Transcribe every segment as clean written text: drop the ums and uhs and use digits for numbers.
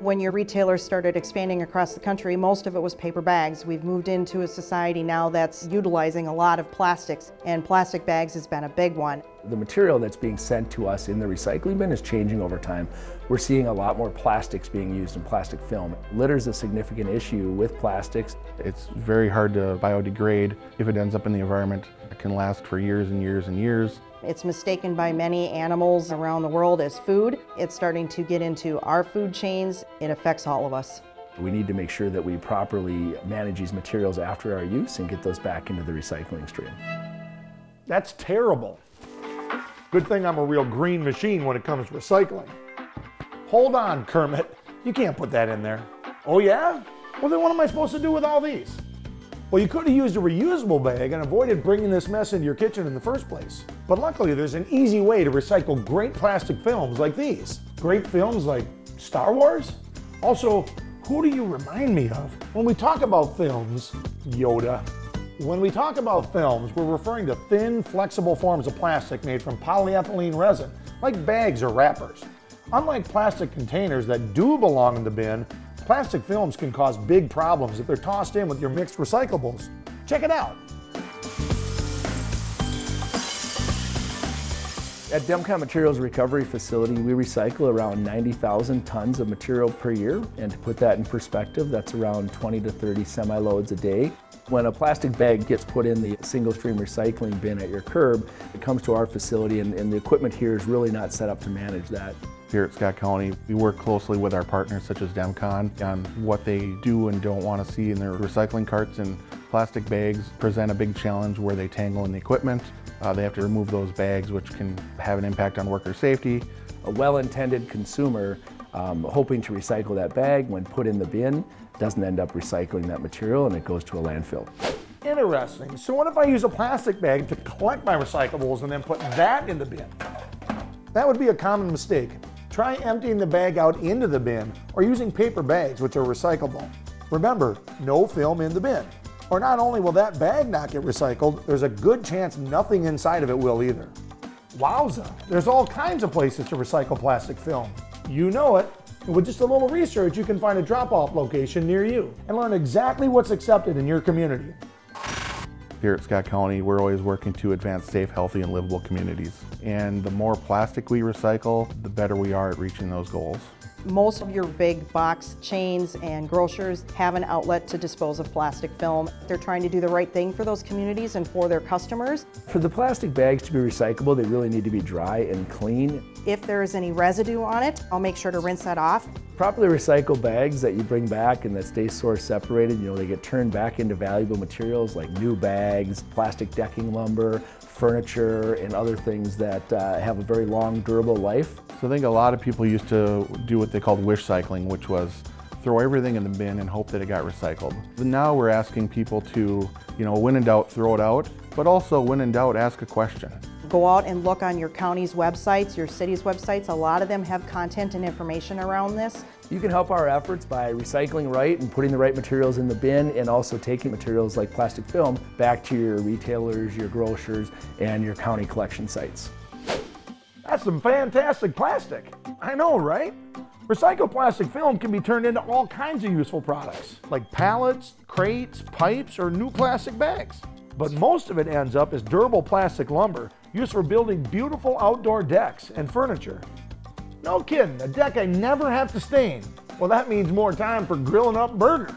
When your retailers started expanding across the country, most of it was paper bags. We've moved into a society now that's utilizing a lot of plastics, and plastic bags has been a big one. The material that's being sent to us in the recycling bin is changing over time. We're seeing a lot more plastics being used in plastic film. Litter is a significant issue with plastics. It's very hard to biodegrade. If it ends up in the environment, it can last for years and years and years. It's mistaken by many animals around the world as food. It's starting to get into our food chains. It affects all of us. We need to make sure that we properly manage these materials after our use and get those back into the recycling stream. That's terrible. Good thing I'm a real green machine when it comes to recycling. Hold on, Kermit. You can't put that in there. Oh yeah? Well then what am I supposed to do with all these? Well, you could have used a reusable bag and avoided bringing this mess into your kitchen in the first place. But luckily there's an easy way to recycle great plastic films like these. Great films like Star Wars? Also, who do you remind me of? When we talk about films, Yoda. When we talk about films, we're referring to thin, flexible forms of plastic made from polyethylene resin, like bags or wrappers. Unlike plastic containers that do belong in the bin, plastic films can cause big problems if they're tossed in with your mixed recyclables. Check it out. At Demcon Materials Recovery Facility, we recycle around 90,000 tons of material per year. And to put that in perspective, that's around 20 to 30 semi-loads a day. When a plastic bag gets put in the single stream recycling bin at your curb, it comes to our facility and the equipment here is really not set up to manage that. Here at Scott County, we work closely with our partners such as Dem-Con on what they do and don't want to see in their recycling carts, and plastic bags present a big challenge where they tangle in the equipment. They have to remove those bags, which can have an impact on worker safety. A well-intended consumer hoping to recycle that bag, when put in the bin, doesn't end up recycling that material and it goes to a landfill. Interesting. So what if I use a plastic bag to collect my recyclables and then put that in the bin? That would be a common mistake. Try emptying the bag out into the bin or using paper bags, which are recyclable. Remember, no film in the bin. Or not only will that bag not get recycled, there's a good chance nothing inside of it will either. Wowza, there's all kinds of places to recycle plastic film. You know it. And with just a little research, you can find a drop-off location near you and learn exactly what's accepted in your community. Here at Scott County, we're always working to advance safe, healthy, and livable communities. And the more plastic we recycle, the better we are at reaching those goals. Most of your big box chains and grocers have an outlet to dispose of plastic film. They're trying to do the right thing for those communities and for their customers. For the plastic bags to be recyclable, they really need to be dry and clean. If there is any residue on it, I'll make sure to rinse that off. Properly recycled bags that you bring back and that stay source separated, they get turned back into valuable materials like new bags, plastic decking lumber, furniture, and other things that have a very long, durable life. So I think a lot of people used to do what they called wish cycling, which was throw everything in the bin and hope that it got recycled. But now we're asking people to, when in doubt, throw it out, but also when in doubt, ask a question. Go out and look on your county's websites, your city's websites. A lot of them have content and information around this. You can help our efforts by recycling right and putting the right materials in the bin, and also taking materials like plastic film back to your retailers, your grocers, and your county collection sites. That's some fantastic plastic. I know, right? Recycled plastic film can be turned into all kinds of useful products, like pallets, crates, pipes, or new plastic bags. But most of it ends up as durable plastic lumber used for building beautiful outdoor decks and furniture. No kidding, a deck I never have to stain. Well, that means more time for grilling up burgers.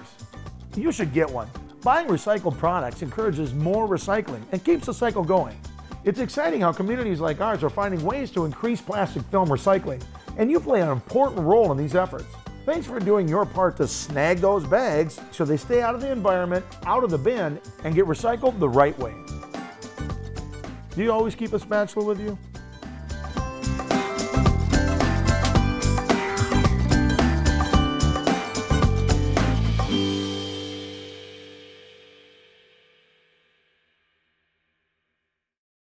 You should get one. Buying recycled products encourages more recycling and keeps the cycle going. It's exciting how communities like ours are finding ways to increase plastic film recycling, and you play an important role in these efforts. Thanks for doing your part to snag those bags so they stay out of the environment, out of the bin, and get recycled the right way. Do you always keep a spatula with you?